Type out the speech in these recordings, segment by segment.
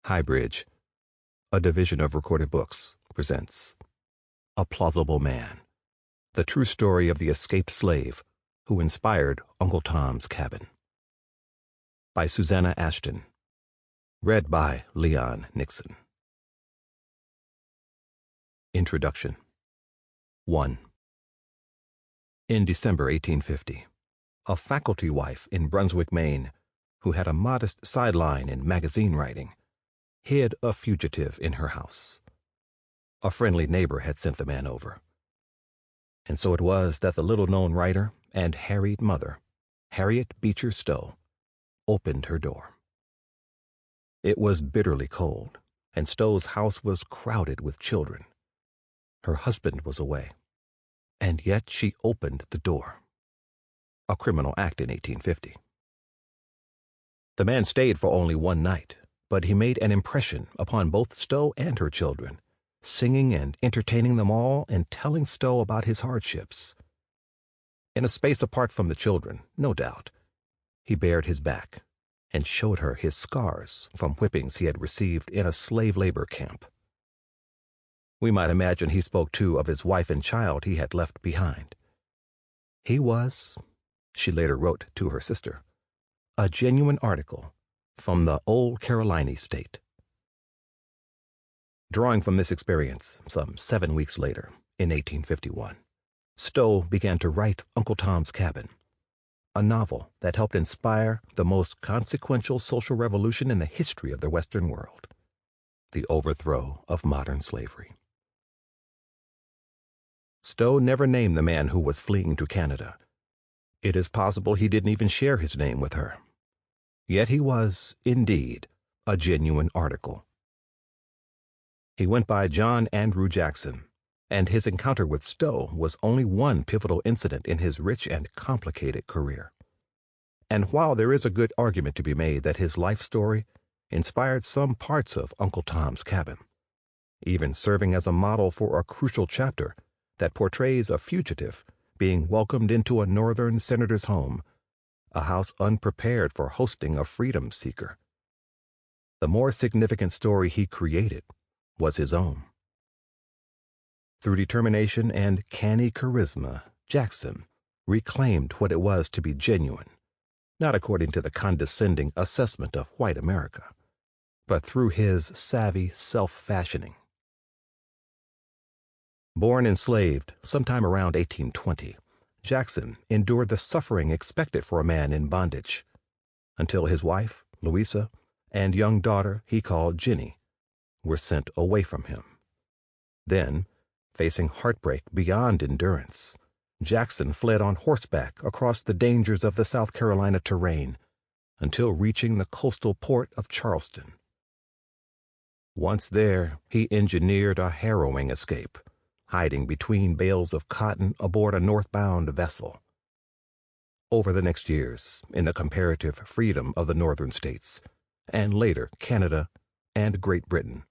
HighBridge, a division of Recorded Books, presents A Plausible Man, the true story of the escaped slave who inspired Uncle Tom's Cabin. By Susanna Ashton. Read by Leon Nixon. Introduction. 1. In December 1850, a faculty wife in Brunswick, Maine, who had a modest sideline in magazine writing, hid a fugitive in her house. A friendly neighbor had sent the man over. And so it was that the little-known writer and harried mother, Harriet Beecher Stowe, opened her door. It was bitterly cold, and Stowe's house was crowded with children. Her husband was away, and yet she opened the door. A criminal act in 1850. The man stayed for only one night, but he made an impression upon both Stowe and her children, singing and entertaining them all and telling Stowe about his hardships. In a space apart from the children, no doubt, he bared his back and showed her his scars from whippings he had received in a slave labor camp. We might imagine he spoke too of his wife and child he had left behind. He was, she later wrote to her sister, a genuine article from the old Carolina state. Drawing from this experience, some 7 weeks later, in 1851, Stowe began to write Uncle Tom's Cabin, a novel that helped inspire the most consequential social revolution in the history of the Western world, the overthrow of modern slavery. Stowe never named the man who was fleeing to Canada. It is possible he didn't even share his name with her. Yet he was, indeed, a genuine article. He went by John Andrew Jackson, and his encounter with Stowe was only one pivotal incident in his rich and complicated career. And while there is a good argument to be made that his life story inspired some parts of Uncle Tom's Cabin, even serving as a model for a crucial chapter that portrays a fugitive being welcomed into a northern senator's home, a house unprepared for hosting a freedom seeker. The more significant story he created was his own. Through determination and canny charisma, Jackson reclaimed what it was to be genuine, not according to the condescending assessment of white America, but through his savvy self-fashioning. Born enslaved sometime around 1820, Jackson endured the suffering expected for a man in bondage, until his wife, Louisa, and young daughter he called Jenny, were sent away from him. Then, facing heartbreak beyond endurance, Jackson fled on horseback across the dangers of the South Carolina terrain until reaching the coastal port of Charleston. Once there, he engineered a harrowing escape, hiding between bales of cotton aboard a northbound vessel. Over the next years, in the comparative freedom of the northern states, and later Canada and Great Britain,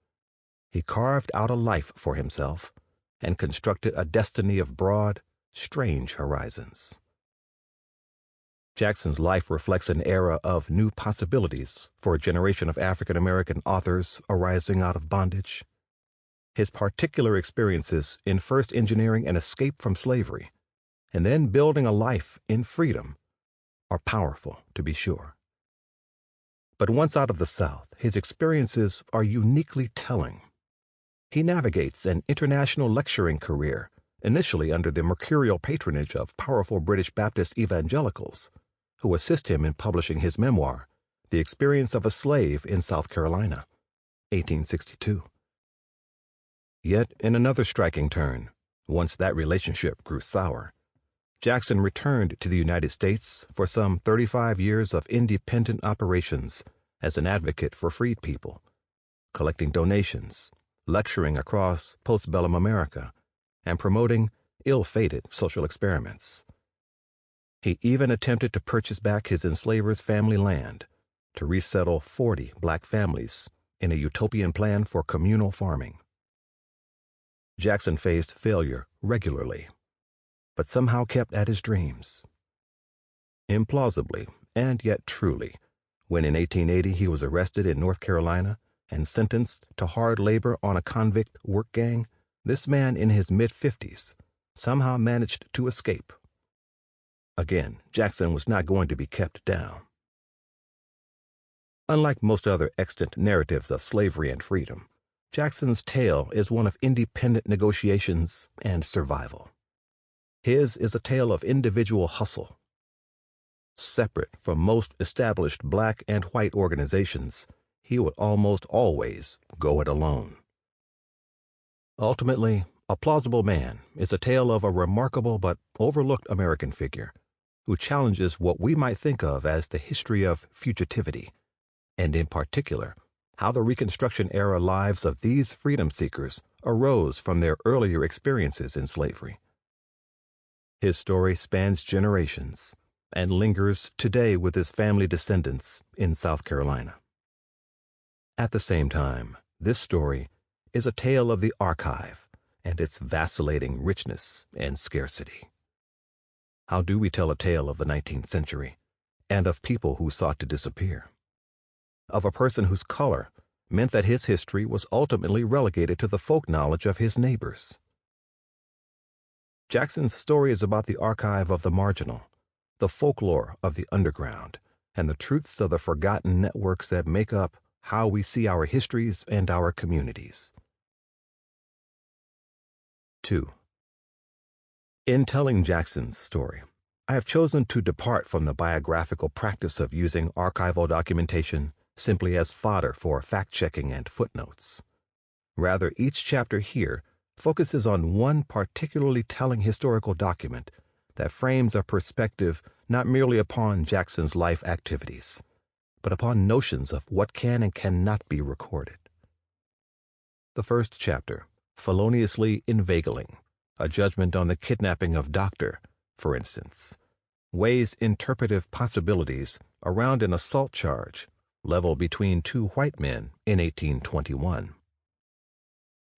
he carved out a life for himself and constructed a destiny of broad, strange horizons. Jackson's life reflects an era of new possibilities for a generation of African American authors arising out of bondage. His particular experiences in first engineering an escape from slavery and then building a life in freedom are powerful, to be sure. But once out of the South, his experiences are uniquely telling. He navigates an international lecturing career, initially under the mercurial patronage of powerful British Baptist evangelicals, who assist him in publishing his memoir, The Experience of a Slave in South Carolina, 1862. Yet, in another striking turn, once that relationship grew sour, Jackson returned to the United States for some 35 years of independent operations as an advocate for freed people, collecting donations, lecturing across postbellum America, and promoting ill-fated social experiments. He even attempted to purchase back his enslaver's family land to resettle 40 black families in a utopian plan for communal farming. Jackson faced failure regularly, but somehow kept at his dreams. Implausibly, and yet truly, when in 1880 he was arrested in North Carolina and sentenced to hard labor on a convict work gang, this man in his mid-50s somehow managed to escape. Again, Jackson was not going to be kept down. Unlike most other extant narratives of slavery and freedom, Jackson's tale is one of independent negotiations and survival. His is a tale of individual hustle. Separate from most established black and white organizations, he would almost always go it alone. Ultimately, A Plausible Man is a tale of a remarkable but overlooked American figure who challenges what we might think of as the history of fugitivity, and in particular, how the Reconstruction-era lives of these freedom seekers arose from their earlier experiences in slavery. His story spans generations and lingers today with his family descendants in South Carolina. At the same time, this story is a tale of the archive and its vacillating richness and scarcity. How do we tell a tale of the 19th century and of people who sought to disappear? Of a person whose color meant that his history was ultimately relegated to the folk knowledge of his neighbors. Jackson's story is about the archive of the marginal, the folklore of the underground, and the truths of the forgotten networks that make up how we see our histories and our communities. 2. In telling Jackson's story, I have chosen to depart from the biographical practice of using archival documentation simply as fodder for fact-checking and footnotes. Rather, each chapter here focuses on one particularly telling historical document that frames a perspective not merely upon Jackson's life activities, but upon notions of what can and cannot be recorded. The first chapter, feloniously inveigling, a judgment on the kidnapping of Doctor, for instance, weighs interpretive possibilities around an assault charge leveled between two white men in 1821.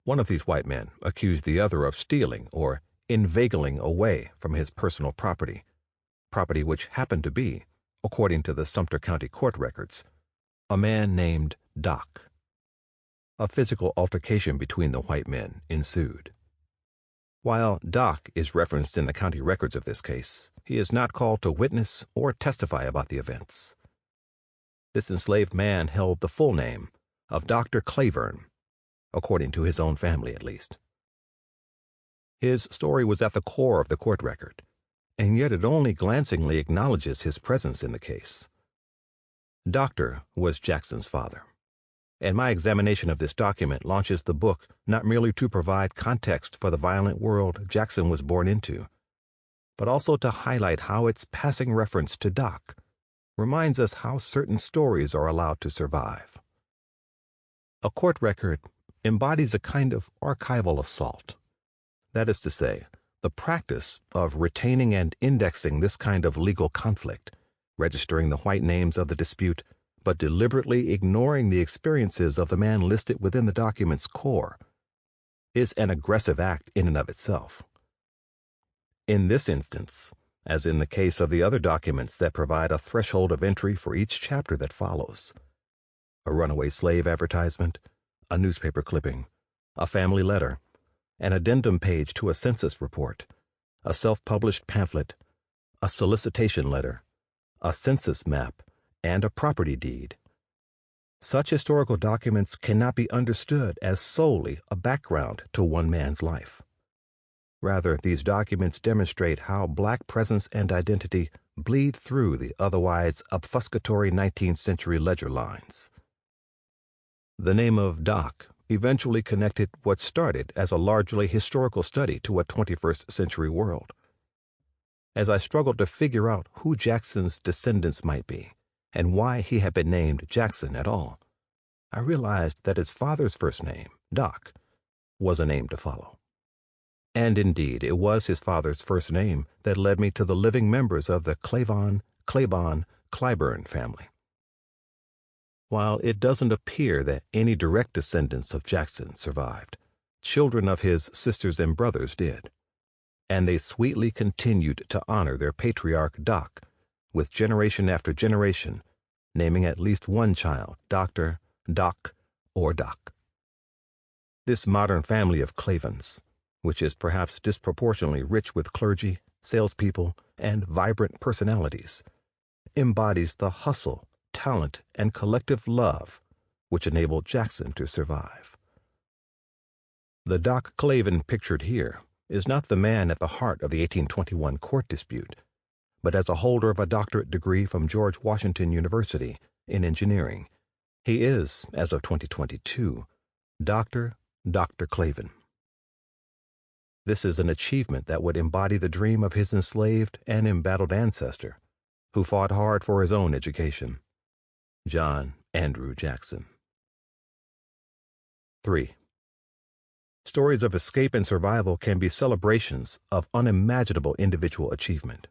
One of these white men accused the other of stealing or inveigling away from his personal property which happened to be, according to the Sumter County court records, a man named Doc. A physical altercation between the white men ensued. While Doc is referenced in the county records of this case, he is not called to witness or testify about the events. This enslaved man held the full name of Dr. Clavern, according to his own family at least. His story was at the core of the court record, and yet it only glancingly acknowledges his presence in the case. Doctor was Jackson's father, and my examination of this document launches the book not merely to provide context for the violent world Jackson was born into, but also to highlight how its passing reference to Doc reminds us how certain stories are allowed to survive. A court record embodies a kind of archival assault. That is to say, the practice of retaining and indexing this kind of legal conflict, registering the white names of the dispute, but deliberately ignoring the experiences of the man listed within the document's core, is an aggressive act in and of itself. In this instance, as in the case of the other documents that provide a threshold of entry for each chapter that follows, a runaway slave advertisement, a newspaper clipping, a family letter, an addendum page to a census report, a self-published pamphlet, a solicitation letter, a census map, and a property deed. Such historical documents cannot be understood as solely a background to one man's life. Rather, these documents demonstrate how black presence and identity bleed through the otherwise obfuscatory 19th century ledger lines. The name of Doc eventually connected what started as a largely historical study to a 21st century world. As I struggled to figure out who Jackson's descendants might be and why he had been named Jackson at all, I realized that his father's first name, Doc, was a name to follow. And indeed, it was his father's first name that led me to the living members of the Clavon, Clyburn family. While it doesn't appear that any direct descendants of Jackson survived, children of his sisters and brothers did, and they sweetly continued to honor their patriarch Doc, with generation after generation naming at least one child Dr., Doc, or Doc. This modern family of Clavens, which is perhaps disproportionately rich with clergy, salespeople, and vibrant personalities, embodies the hustle, talent, and collective love which enabled Jackson to survive. The Doc Claven pictured here is not the man at the heart of the 1821 court dispute, but as a holder of a doctorate degree from George Washington University in engineering, he is, as of 2022, Dr. Claven. This is an achievement that would embody the dream of his enslaved and embattled ancestor, who fought hard for his own education, John Andrew Jackson. 3. Stories of escape and survival can be celebrations of unimaginable individual achievement,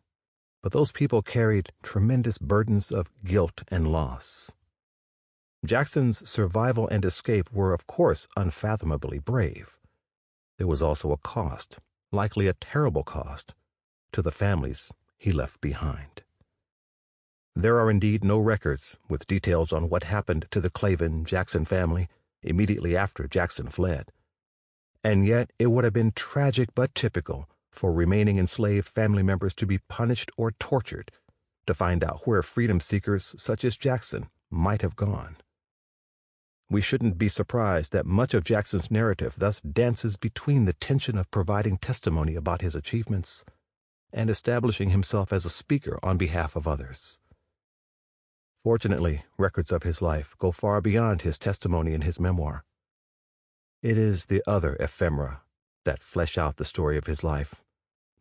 but those people carried tremendous burdens of guilt and loss. Jackson's survival and escape were, of course, unfathomably brave. There was also a cost, likely a terrible cost, to the families he left behind. There are indeed no records with details on what happened to the Claven-Jackson family immediately after Jackson fled. And yet it would have been tragic but typical for remaining enslaved family members to be punished or tortured to find out where freedom seekers such as Jackson might have gone. We shouldn't be surprised that much of Jackson's narrative thus dances between the tension of providing testimony about his achievements and establishing himself as a speaker on behalf of others. Fortunately, records of his life go far beyond his testimony in his memoir. It is the other ephemera that flesh out the story of his life,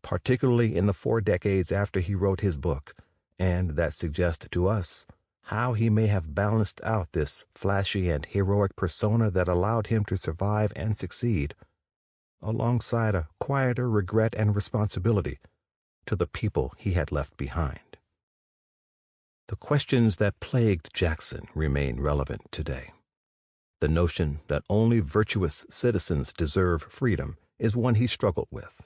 particularly in the 4 decades after he wrote his book, and that suggest to us how he may have balanced out this flashy and heroic persona that allowed him to survive and succeed, alongside a quieter regret and responsibility to the people he had left behind. The questions that plagued Jackson remain relevant today. The notion that only virtuous citizens deserve freedom is one he struggled with.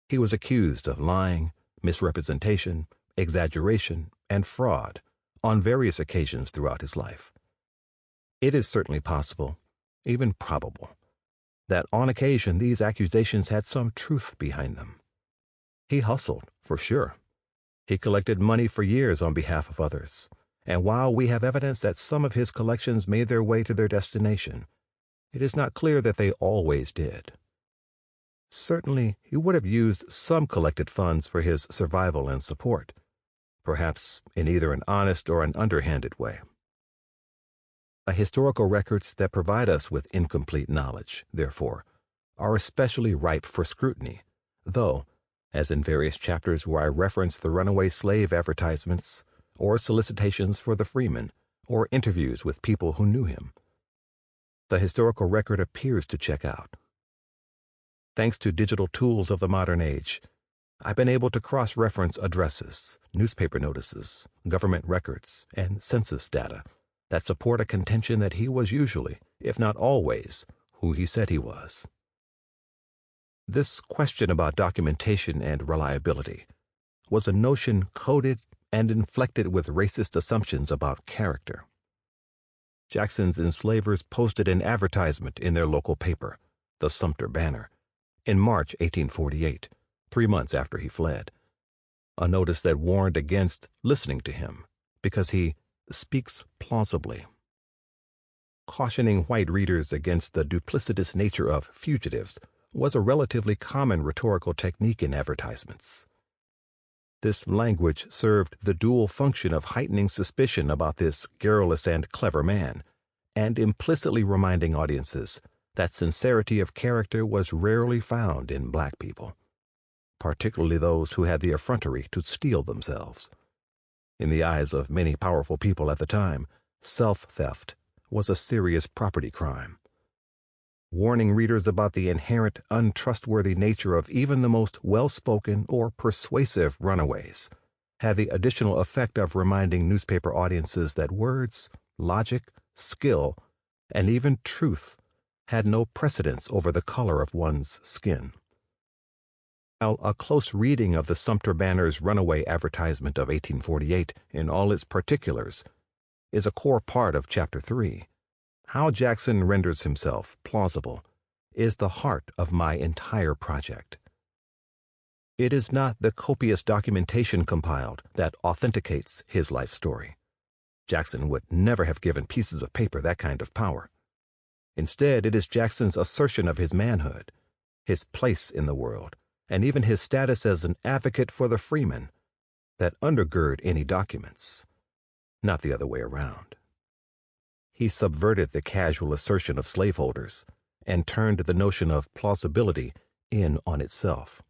He was accused of lying, misrepresentation, exaggeration, and fraud on various occasions throughout his life. It is certainly possible, even probable, that on occasion these accusations had some truth behind them. He hustled, for sure. He collected money for years on behalf of others, and while we have evidence that some of his collections made their way to their destination, it is not clear that they always did. Certainly, he would have used some collected funds for his survival and support, perhaps in either an honest or an underhanded way. Historical records that provide us with incomplete knowledge, therefore, are especially ripe for scrutiny, though, as in various chapters where I reference the runaway slave advertisements, or solicitations for the freeman, or interviews with people who knew him, the historical record appears to check out. Thanks to digital tools of the modern age, I've been able to cross-reference addresses, newspaper notices, government records, and census data that support a contention that he was usually, if not always, who he said he was. This question about documentation and reliability was a notion coded and inflected with racist assumptions about character. Jackson's enslavers posted an advertisement in their local paper, the Sumter Banner, in March 1848, 3 months after he fled, a notice that warned against listening to him because he speaks plausibly, cautioning white readers against the duplicitous nature of fugitives was a relatively common rhetorical technique in advertisements. This language served the dual function of heightening suspicion about this garrulous and clever man, and implicitly reminding audiences that sincerity of character was rarely found in black people, particularly those who had the effrontery to steal themselves. In the eyes of many powerful people at the time, self-theft was a serious property crime. Warning readers about the inherent untrustworthy nature of even the most well-spoken or persuasive runaways had the additional effect of reminding newspaper audiences that words, logic, skill, and even truth had no precedence over the color of one's skin. While a close reading of the Sumter Banner's runaway advertisement of 1848 in all its particulars is a core part of Chapter 3, How Jackson renders himself plausible is the heart of my entire project. It is not the copious documentation compiled that authenticates his life story. Jackson would never have given pieces of paper that kind of power. Instead, it is Jackson's assertion of his manhood, his place in the world, and even his status as an advocate for the freeman that undergird any documents, not the other way around. He subverted the casual assertion of slaveholders and turned the notion of plausibility in on itself.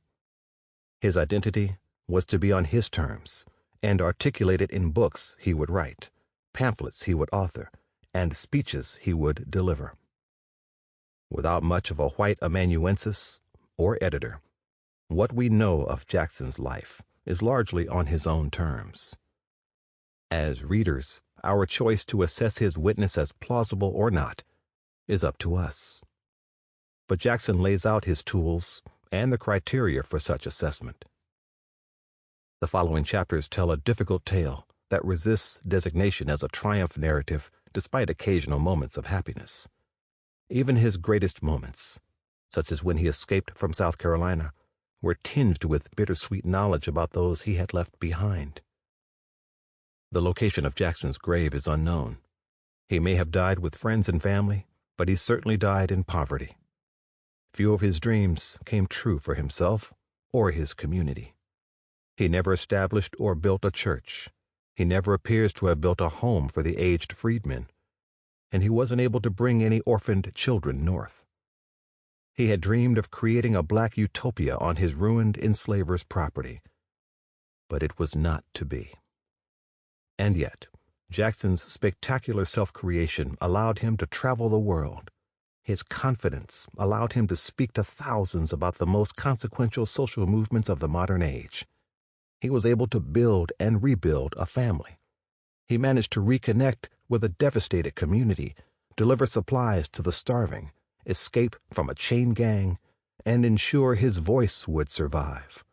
His identity was to be on his terms and articulated in books he would write, pamphlets he would author, and speeches he would deliver. Without much of a white amanuensis or editor, what we know of Jackson's life is largely on his own terms. As readers, our choice to assess his witness as plausible or not is up to us. But Jackson lays out his tools and the criteria for such assessment. The following chapters tell a difficult tale that resists designation as a triumph narrative despite occasional moments of happiness. Even his greatest moments, such as when he escaped from South Carolina, were tinged with bittersweet knowledge about those he had left behind. The location of Jackson's grave is unknown. He may have died with friends and family, but he certainly died in poverty. Few of his dreams came true for himself or his community. He never established or built a church. He never appears to have built a home for the aged freedmen, and he wasn't able to bring any orphaned children north. He had dreamed of creating a black utopia on his ruined enslaver's property, but it was not to be. And yet, Jackson's spectacular self-creation allowed him to travel the world. His confidence allowed him to speak to thousands about the most consequential social movements of the modern age. He was able to build and rebuild a family. He managed to reconnect with a devastated community, deliver supplies to the starving, escape from a chain gang, and ensure his voice would survive.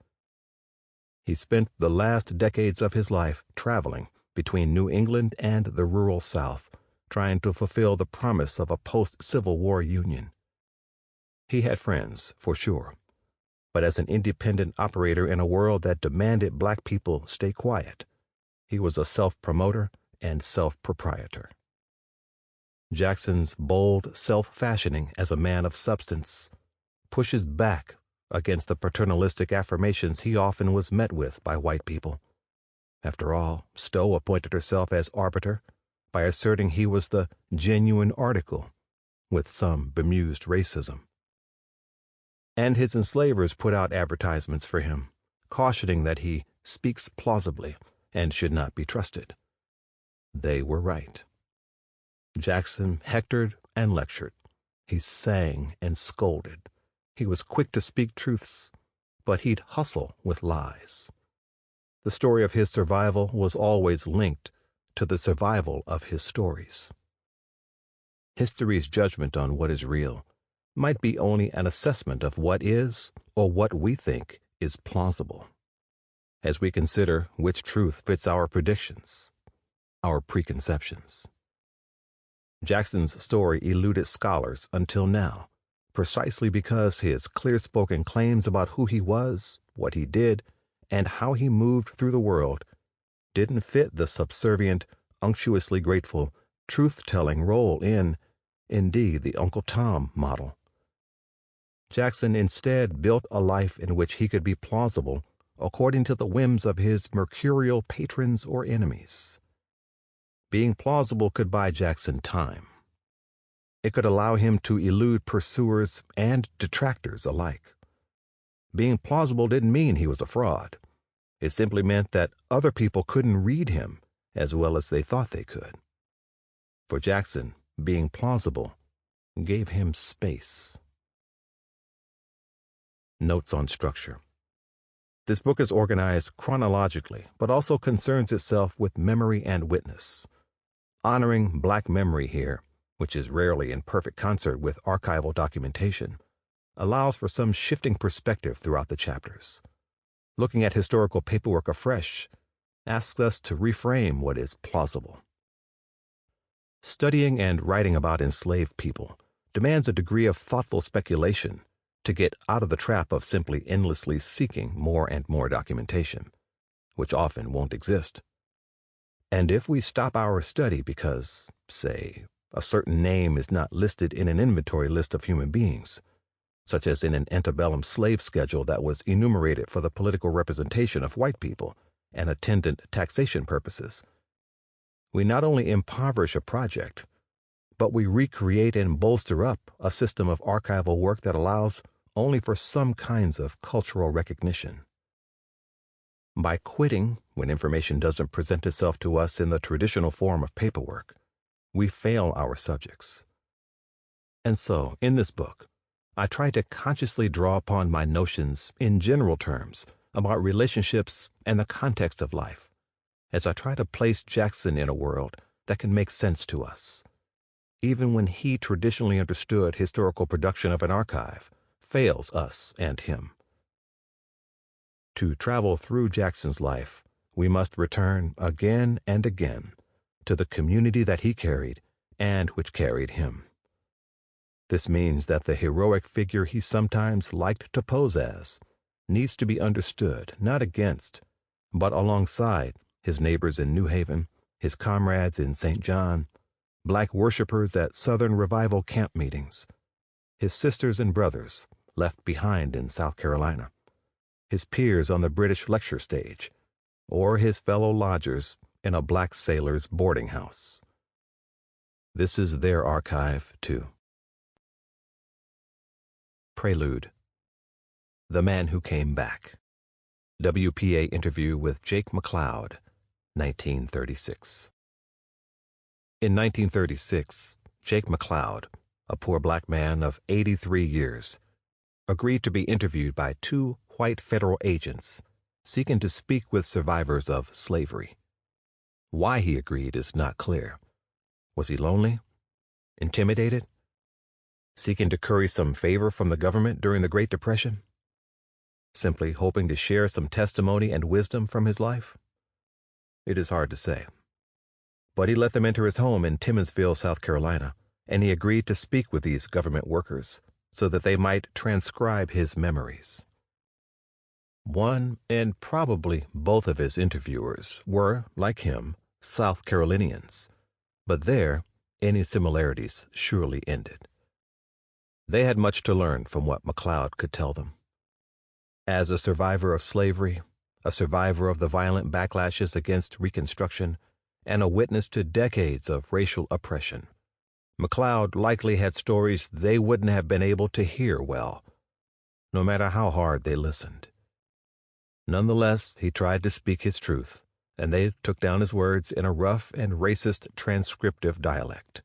He spent the last decades of his life traveling between New England and the rural South, trying to fulfill the promise of a post-Civil War Union. He had friends, for sure, but as an independent operator in a world that demanded black people stay quiet, he was a self-promoter and self-proprietor. Jackson's bold self-fashioning as a man of substance pushes back against the paternalistic affirmations he often was met with by white people. After all, Stowe appointed herself as arbiter by asserting he was the genuine article, with some bemused racism. And his enslavers put out advertisements for him, cautioning that he speaks plausibly and should not be trusted. They were right. Jackson hectored and lectured. He sang and scolded. He was quick to speak truths, but he'd hustle with lies. The story of his survival was always linked to the survival of his stories. History's judgment on what is real might be only an assessment of what is or what we think is plausible, as we consider which truth fits our predictions, our preconceptions. Jackson's story eluded scholars until now, precisely because his clear-spoken claims about who he was, what he did, and how he moved through the world didn't fit the subservient, unctuously grateful, truth-telling role in, indeed, the Uncle Tom model. Jackson instead built a life in which he could be plausible according to the whims of his mercurial patrons or enemies. Being plausible could buy Jackson time. It could allow him to elude pursuers and detractors alike. Being plausible didn't mean he was a fraud. It simply meant that other people couldn't read him as well as they thought they could. For Jackson, being plausible gave him space. Notes on structure. This book is organized chronologically, but also concerns itself with memory and witness. Honoring black memory here, which is rarely in perfect concert with archival documentation, allows for some shifting perspective throughout the chapters. Looking at historical paperwork afresh asks us to reframe what is plausible. Studying and writing about enslaved people demands a degree of thoughtful speculation to get out of the trap of simply endlessly seeking more and more documentation, which often won't exist. And if we stop our study because, say, a certain name is not listed in an inventory list of human beings, such as in an antebellum slave schedule that was enumerated for the political representation of white people and attendant taxation purposes, we not only impoverish a project, but we recreate and bolster up a system of archival work that allows only for some kinds of cultural recognition. By quitting when information doesn't present itself to us in the traditional form of paperwork, we fail our subjects. And so, in this book, I try to consciously draw upon my notions in general terms about relationships and the context of life, as I try to place Jackson in a world that can make sense to us, even when he traditionally understood historical production of an archive fails us and him. To travel through Jackson's life, we must return again and again to the community that he carried and which carried him. This means that the heroic figure he sometimes liked to pose as needs to be understood not against, but alongside his neighbors in New Haven, his comrades in St. John, black worshipers at Southern Revival camp meetings, his sisters and brothers left behind in South Carolina, his peers on the British lecture stage, or his fellow lodgers in a black sailor's boarding house. This is their archive, too. Prelude. The Man Who Came Back. WPA interview with Jake McLeod, 1936. In 1936, Jake McLeod, a poor black man of 83 years, agreed to be interviewed by two white federal agents seeking to speak with survivors of slavery. Why he agreed is not clear. Was he lonely? Intimidated? Seeking to curry some favor from the government during the Great Depression? Simply hoping to share some testimony and wisdom from his life? It is hard to say. But he let them enter his home in Timminsville, South Carolina, and he agreed to speak with these government workers so that they might transcribe his memories. One, and probably both of his interviewers, were, like him, South Carolinians, but there any similarities surely ended. They had much to learn from what McLeod could tell them. As a survivor of slavery, a survivor of the violent backlashes against Reconstruction, and a witness to decades of racial oppression, McLeod likely had stories they wouldn't have been able to hear well, no matter how hard they listened. Nonetheless, he tried to speak his truth, and they took down his words in a rough and racist transcriptive dialect.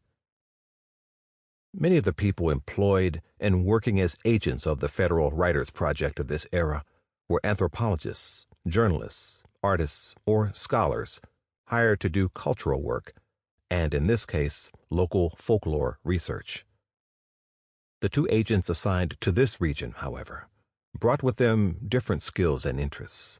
Many of the people employed and working as agents of the Federal Writers Project of this era were anthropologists, journalists, artists, or scholars hired to do cultural work, and in this case, local folklore research. The two agents assigned to this region, however, brought with them different skills and interests.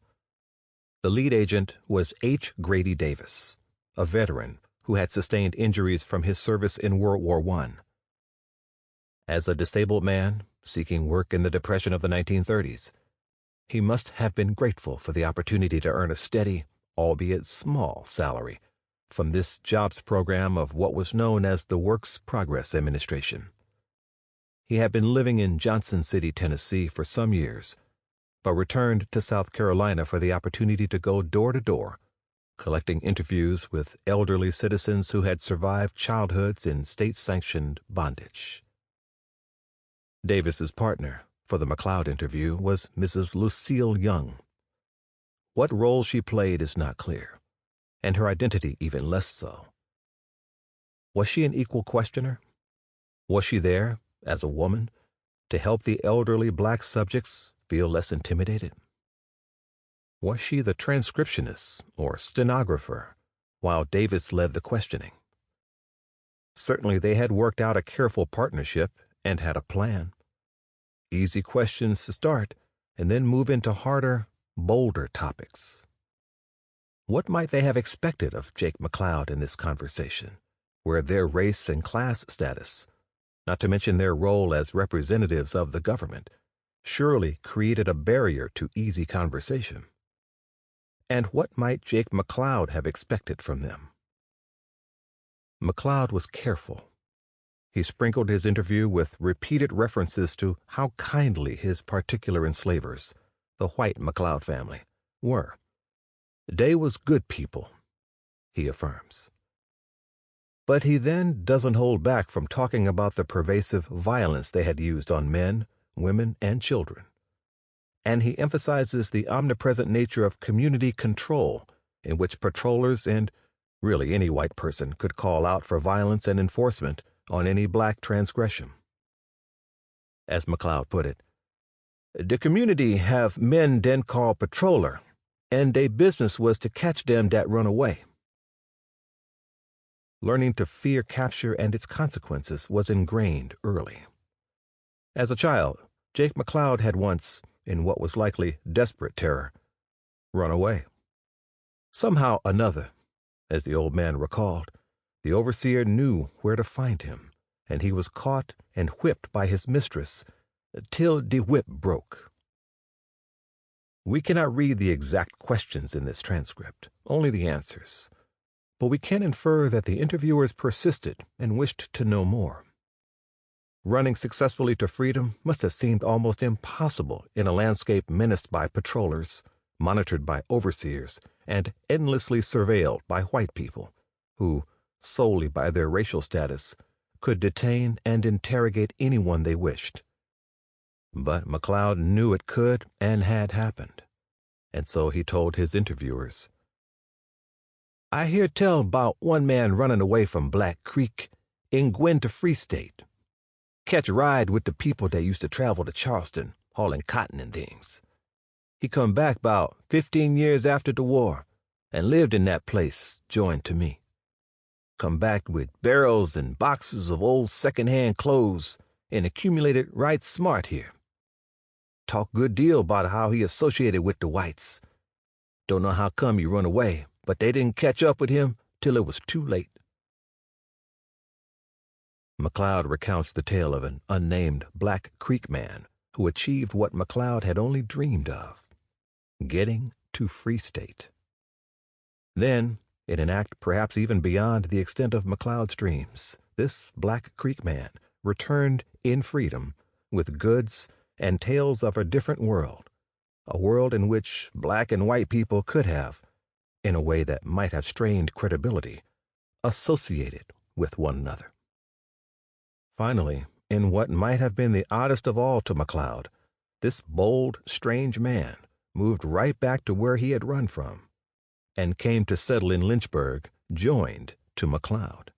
The lead agent was H. Grady Davis, a veteran who had sustained injuries from his service in World War I. As a disabled man seeking work in the Depression of the 1930s, he must have been grateful for the opportunity to earn a steady, albeit small, salary from this jobs program of what was known as the Works Progress Administration. He had been living in Johnson City, Tennessee for some years, but returned to South Carolina for the opportunity to go door to door, collecting interviews with elderly citizens who had survived childhoods in state-sanctioned bondage. Davis's partner for the McLeod interview was Mrs. Lucille Young. What role she played is not clear, and her identity even less so. Was she an equal questioner? Was she there, as a woman, to help the elderly black subjects feel less intimidated? Was she the transcriptionist or stenographer while Davis led the questioning? Certainly they had worked out a careful partnership and had a plan. Easy questions to start, and then move into harder, bolder topics. What might they have expected of Jake McLeod in this conversation, where their race and class status, not to mention their role as representatives of the government, surely created a barrier to easy conversation. And what might Jake McLeod have expected from them? McLeod was careful. He sprinkled his interview with repeated references to how kindly his particular enslavers, the white McLeod family, were. They was good people, he affirms. But he then doesn't hold back from talking about the pervasive violence they had used on men, women, and children. And he emphasizes the omnipresent nature of community control, in which patrollers and really any white person could call out for violence and enforcement on any black transgression. As McLeod put it, "The community have men then called patroller, and their business was to catch them that run away." Learning to fear capture and its consequences was ingrained early. As a child, Jake McLeod had once, in what was likely desperate terror, run away. Somehow another, as the old man recalled, the overseer knew where to find him, and he was caught and whipped by his mistress till the whip broke. We cannot read the exact questions in this transcript, only the answers, but we can infer that the interviewers persisted and wished to know more. Running successfully to freedom must have seemed almost impossible in a landscape menaced by patrollers, monitored by overseers, and endlessly surveilled by white people, who, solely by their racial status, could detain and interrogate anyone they wished. But McLeod knew it could and had happened, and so he told his interviewers, "I hear tell about one man running away from Black Creek in Gwin to Free State. Catch a ride with the people that used to travel to Charleston, hauling cotton and things. He come back about 15 years after the war, and lived in that place, joined to me. Come back with barrels and boxes of old second-hand clothes, and accumulated right smart here. Talk good deal about how he associated with the whites. Don't know how come he run away, but they didn't catch up with him till it was too late." McLeod recounts the tale of an unnamed Black Creek man who achieved what McLeod had only dreamed of, getting to Free State. Then, in an act perhaps even beyond the extent of McLeod's dreams, this Black Creek man returned in freedom with goods and tales of a different world, a world in which black and white people could have, in a way that might have strained credibility, associated with one another. Finally, in what might have been the oddest of all to McLeod, this bold, strange man moved right back to where he had run from, and came to settle in Lynchburg, joined to McLeod.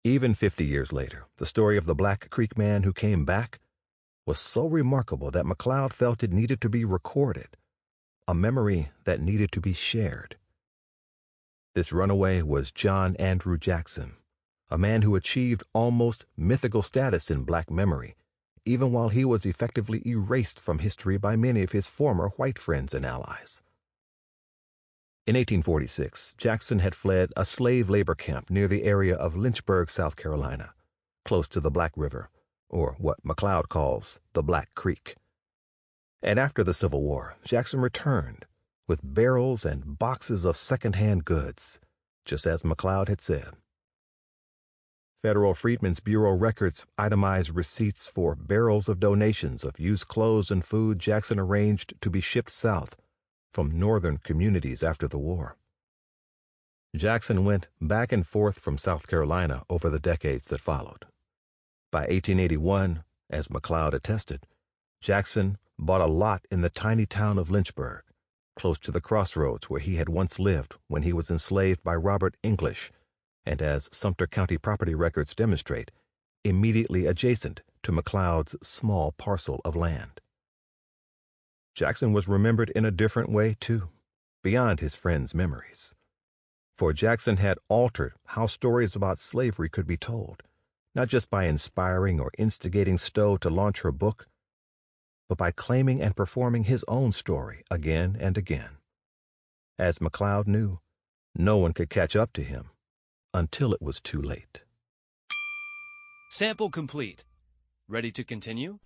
Even 50 years later, the story of the Black Creek man who came back was so remarkable that McLeod felt it needed to be recorded, a memory that needed to be shared. This runaway was John Andrew Jackson, a man who achieved almost mythical status in black memory, even while he was effectively erased from history by many of his former white friends and allies. In 1846, Jackson had fled a slave labor camp near the area of Lynchburg, South Carolina, close to the Black River, or what McLeod calls the Black Creek. And after the Civil War, Jackson returned with barrels and boxes of second-hand goods, just as McLeod had said. Federal Freedmen's Bureau records itemize receipts for barrels of donations of used clothes and food Jackson arranged to be shipped south from northern communities after the war. Jackson went back and forth from South Carolina over the decades that followed. By 1881, as McLeod attested, Jackson bought a lot in the tiny town of Lynchburg, close to the crossroads where he had once lived when he was enslaved by Robert English, and as Sumter County property records demonstrate, immediately adjacent to McLeod's small parcel of land. Jackson was remembered in a different way, too, beyond his friends' memories. For Jackson had altered how stories about slavery could be told, not just by inspiring or instigating Stowe to launch her book, but by claiming and performing his own story again and again. As McLeod knew, no one could catch up to him, until it was too late. Sample complete. Ready to continue?